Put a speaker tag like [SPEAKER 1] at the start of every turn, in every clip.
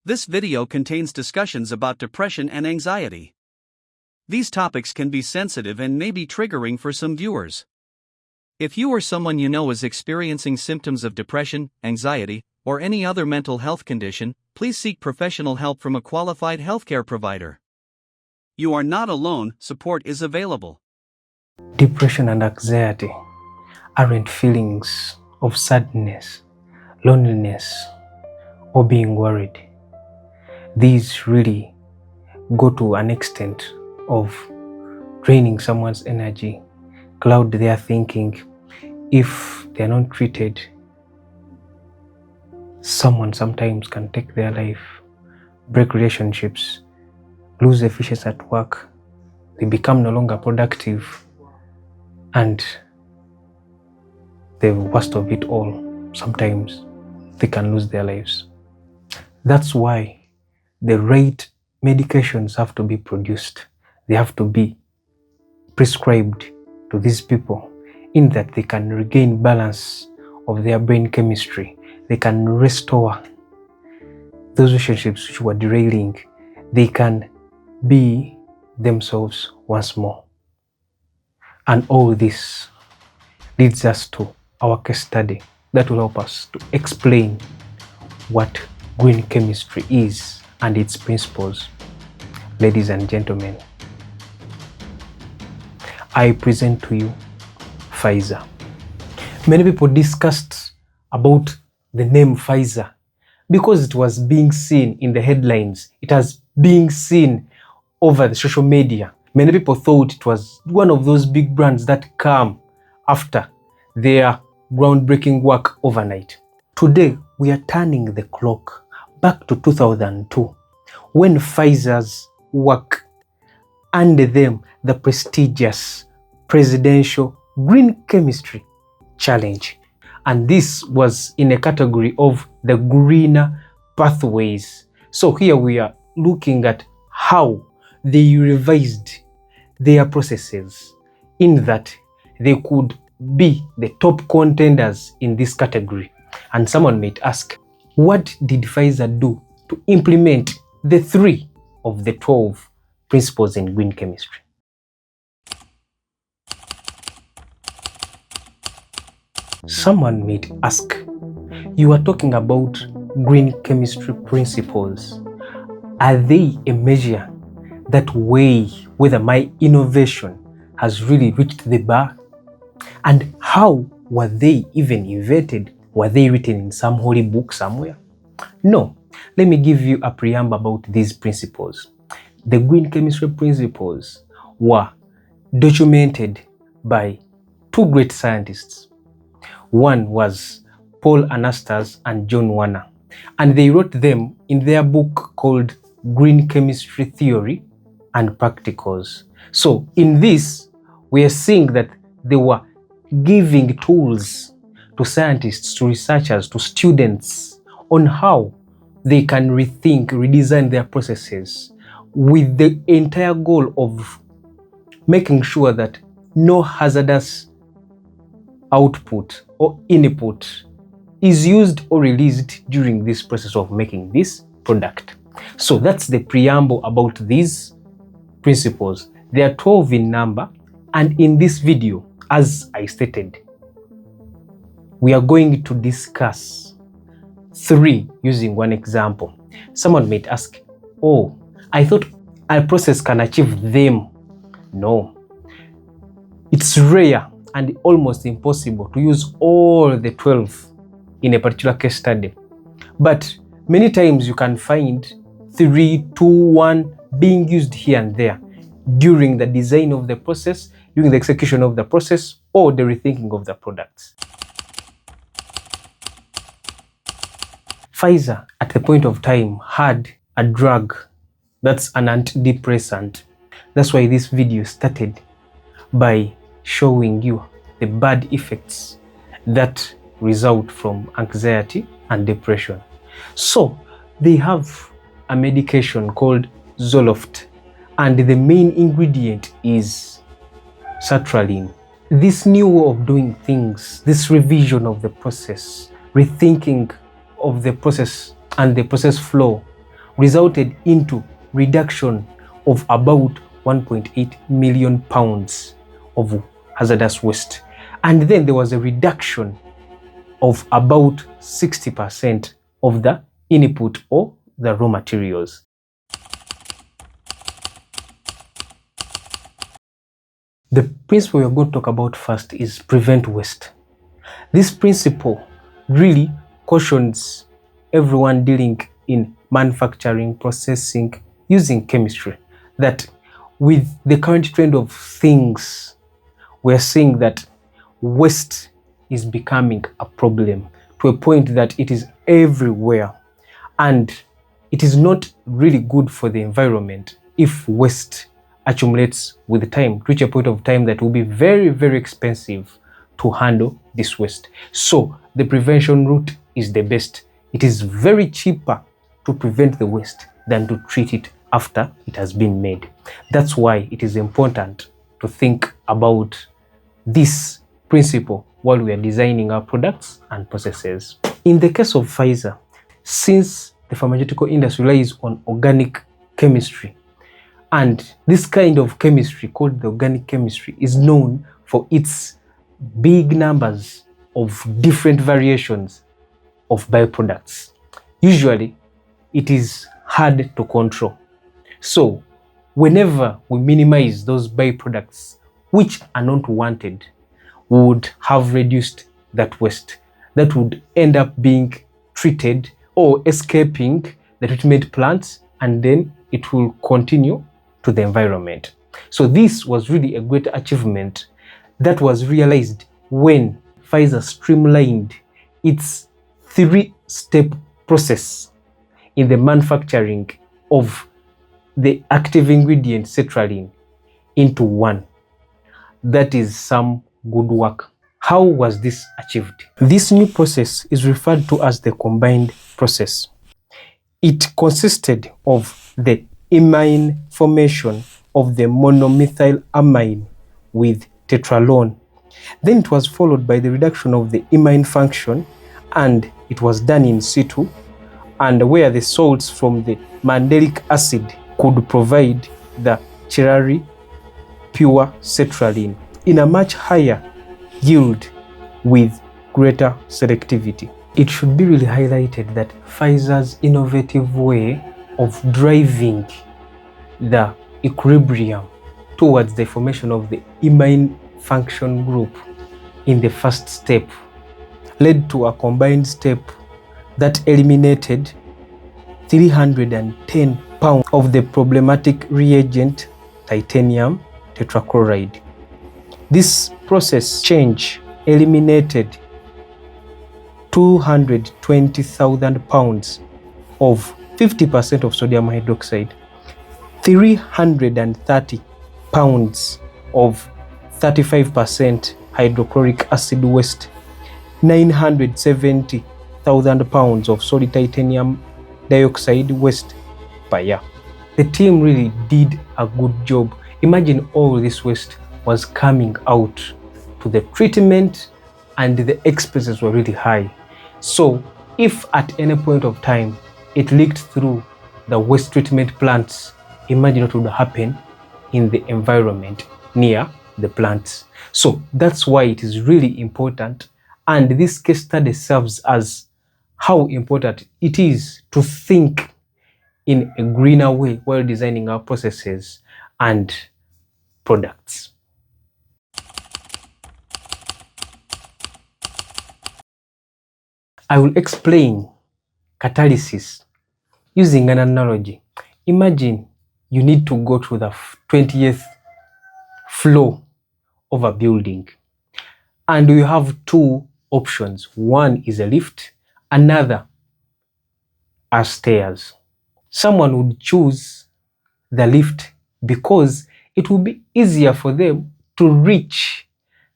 [SPEAKER 1] This video contains discussions about depression and anxiety. These topics can be sensitive and may be triggering for some viewers. If you or someone you know is experiencing symptoms of depression, anxiety, or any other mental health condition, please seek professional help from a qualified healthcare provider. You are not alone, support is available.
[SPEAKER 2] Depression and anxiety aren't feelings of sadness, loneliness, or being worried. These really go to an extent of draining someone's energy, cloud their thinking. If they're not treated, someone sometimes can take their life, break relationships, lose efficiency at work, they become no longer productive, and the worst of it all, sometimes they can lose their lives. That's why the right medications have to be produced. They have to be prescribed to these people in that they can regain balance of their brain chemistry. They can restore those relationships which were derailing. They can be themselves once more. And all this leads us to our case study that will help us to explain what green chemistry is and its principles. Ladies and gentlemen, I present to you Pfizer. Many people discussed about the name Pfizer because it was being seen in the headlines. It has been seen over the social media. Many people thought it was one of those big brands that come after their groundbreaking work overnight. Today, we are turning the clock back to 2002, when Pfizer's work earned them the prestigious Presidential Green Chemistry Challenge. And this was in a category of the greener pathways. So here we are looking at how they revised their processes in that they could be the top contenders in this category. And someone might ask, what did Pfizer do to implement the 3 of the 12 principles in green chemistry? Someone might ask, you are talking about green chemistry principles. Are they a measure that weigh whether my innovation has really reached the bar? And how were they even invented? Were they written in some holy book somewhere? No. Let me give you a preamble about these principles. The green chemistry principles were documented by 2 great scientists. One was Paul Anastas and John Warner, and they wrote them in their book called Green Chemistry Theory and Practicals. So in this, we are seeing that they were giving tools to scientists, to researchers, to students on how they can rethink, redesign their processes with the entire goal of making sure that no hazardous output or input is used or released during this process of making this product. So that's the preamble about these principles. There are 12 in number, and in this video, as I stated, we are going to discuss 3 using one example. Someone might ask, oh, I thought a process can achieve them. No. It's rare and almost impossible to use all the 12 in a particular case study. But many times you can find 3, 2, 1 being used here and there during the design of the process, during the execution of the process, or the rethinking of the products. Pfizer, at the point of time, had a drug that's an antidepressant. That's why this video started by showing you the bad effects that result from anxiety and depression. So they have a medication called Zoloft, and the main ingredient is sertraline. This new way of doing things, this revision of the process, rethinking of the process and the process flow resulted into reduction of about 1.8 million pounds of hazardous waste. And then there was a reduction of about 60% of the input or the raw materials. The principle we're going to talk about first is prevent waste. This principle really cautions everyone dealing in manufacturing, processing, using chemistry, that with the current trend of things, we're seeing that waste is becoming a problem to a point that it is everywhere, and it is not really good for the environment if waste accumulates with time, to reach a point of time that will be very, very expensive to handle this waste. So the prevention route is the best. It is very cheaper to prevent the waste than to treat it after it has been made. That's why it is important to think about this principle while we are designing our products and processes. In the case of Pfizer, since the pharmaceutical industry relies on organic chemistry, and this kind of chemistry called the organic chemistry is known for its big numbers of different variations of byproducts. Usually, it is hard to control. So, whenever we minimize those byproducts which are not wanted, we would have reduced that waste that would end up being treated or escaping the treatment plants, and then it will continue to the environment. So this was really a great achievement that was realized when Pfizer streamlined its 3-step process in the manufacturing of the active ingredient sertraline into one. That is some good work. How was this achieved? This new process is referred to as the combined process. It consisted of the imine formation of the monomethyl amine with tetralone. Then it was followed by the reduction of the imine function, and it was done in situ, and where the salts from the mandelic acid could provide the cherry pure sertraline in a much higher yield with greater selectivity. It should be really highlighted that Pfizer's innovative way of driving the equilibrium towards the formation of the imine function group in the first step led to a combined step that eliminated 310 pounds of the problematic reagent titanium tetrachloride. This process change eliminated 220,000 pounds of 50% of sodium hydroxide, 330 pounds of 35% hydrochloric acid waste, 970,000 pounds of solid titanium dioxide waste per year. The team really did a good job. Imagine all this waste was coming out to the treatment, and the expenses were really high. So if at any point of time it leaked through the waste treatment plants, imagine what would happen in the environment near the plants. So that's why it is really important, and this case study serves as how important it is to think in a greener way while designing our processes and products. I will explain catalysis using an analogy. Imagine you need to go to the 20th floor of a building, and you have two options. One is a lift, another are stairs. Someone would choose the lift because it will be easier for them to reach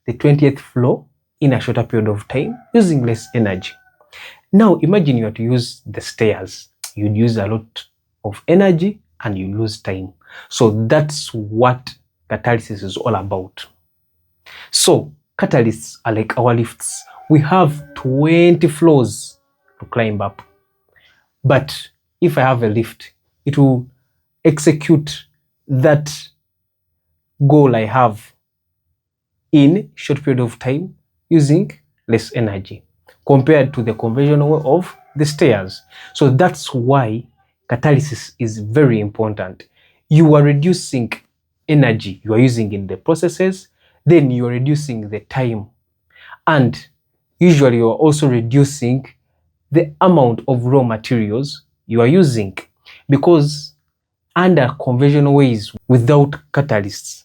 [SPEAKER 2] the 20th floor in a shorter period of time using less energy. Now imagine you have to use the stairs. You'd use a lot of energy and you lose time. So that's what catalysis is all about. So catalysts are like our lifts. We have 20 floors to climb up, but if I have a lift, it will execute that goal I have in short period of time using less energy compared to the conventional way of the stairs. So that's why catalysis is very important. You are reducing energy you are using in the processes, then you are reducing the time, and usually you are also reducing the amount of raw materials you are using, because under conventional ways without catalysts,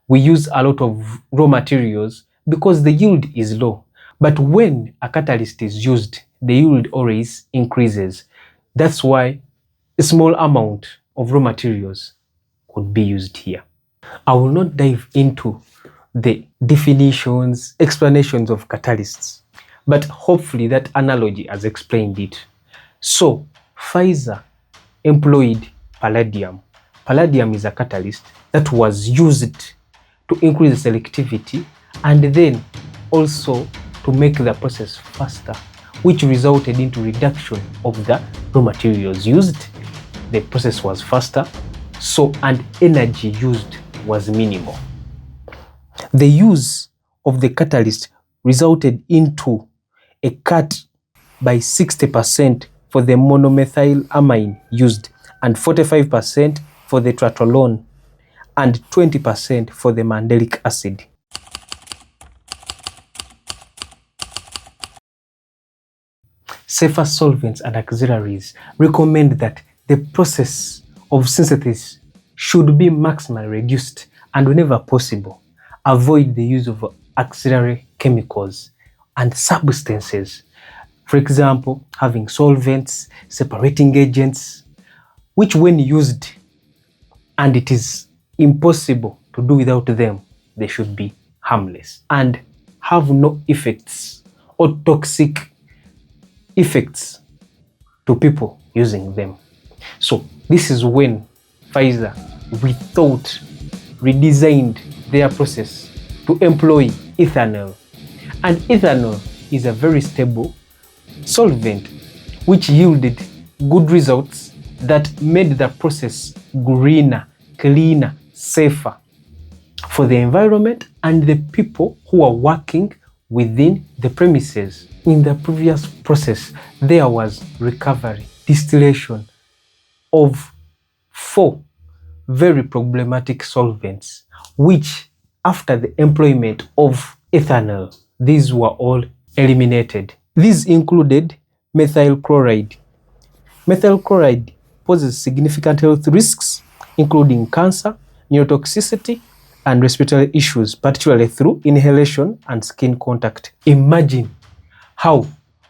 [SPEAKER 2] we use a lot of raw materials because the yield is low. But when a catalyst is used, the yield always increases. That's why a small amount of raw materials could be used here. I will not dive into the definitions, explanations of catalysts, but hopefully that analogy has explained it. So, Pfizer employed palladium. Palladium is a catalyst that was used to increase the selectivity and then also to make the process faster, which resulted into reduction of the raw materials used. The process was faster, so and energy used was minimal. The use of the catalyst resulted into a cut by 60% for the monomethylamine used, and 45% for the toluene, and 20% for the mandelic acid. Safer solvents and auxiliaries recommend that the process of synthesis should be maximally reduced, and whenever possible, avoid the use of auxiliary chemicals and substances. For example, having solvents, separating agents, which when used and it is impossible to do without them, they should be harmless and have no effects or toxic effects to people using them. So this is when Pfizer rethought, redesigned their process to employ ethanol. And ethanol is a very stable solvent which yielded good results that made the process greener, cleaner, safer for the environment and the people who are working within the premises. In the previous process, there was recovery, distillation of 4 very problematic solvents, which after the employment of ethanol, these were all eliminated. These included methyl chloride. Methyl chloride poses significant health risks, including cancer, neurotoxicity, and respiratory issues, particularly through inhalation and skin contact. Imagine how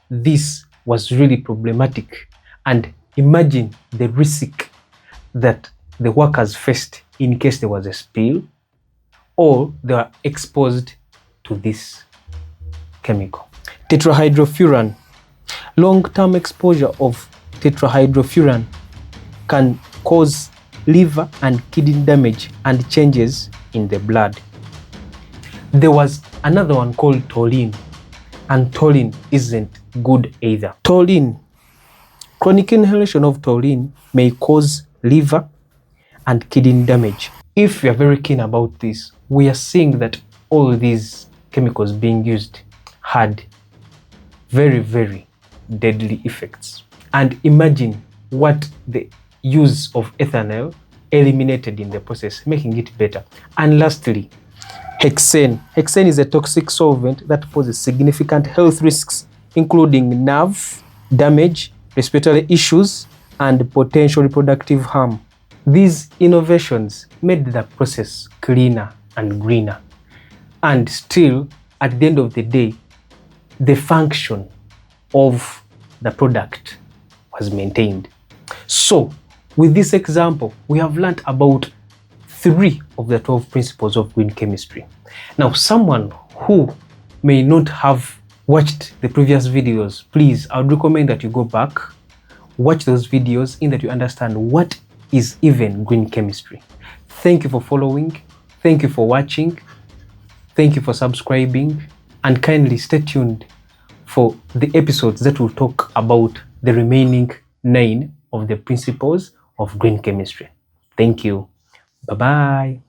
[SPEAKER 2] this was really problematic, and imagine the risk that the workers faced in case there was a spill or they were exposed to this chemical. Tetrahydrofuran. Long-term exposure of tetrahydrofuran can cause liver and kidney damage and changes in the blood. There was another one called toluene, and toluene isn't good either. Toluene. Chronic inhalation of toluene may cause liver and kidney damage. If we are very keen about this, we are seeing that all these chemicals being used had very, very deadly effects. And imagine what the use of ethanol eliminated in the process, making it better. And lastly, hexane. Hexane is a toxic solvent that poses significant health risks, including nerve damage, respiratory issues, and potential reproductive harm. These innovations made the process cleaner and greener. And still, at the end of the day, the function of the product was maintained. So, with this example, we have learned about 3 of the 12 principles of green chemistry. Now, someone who may not have watched the previous videos, please, I would recommend that you go back, watch those videos, in that you understand what is even green chemistry. Thank you for following, thank you for watching, thank you for subscribing, and kindly stay tuned for the episodes that will talk about the remaining 9 of the principles of green chemistry. Thank you. Bye-bye.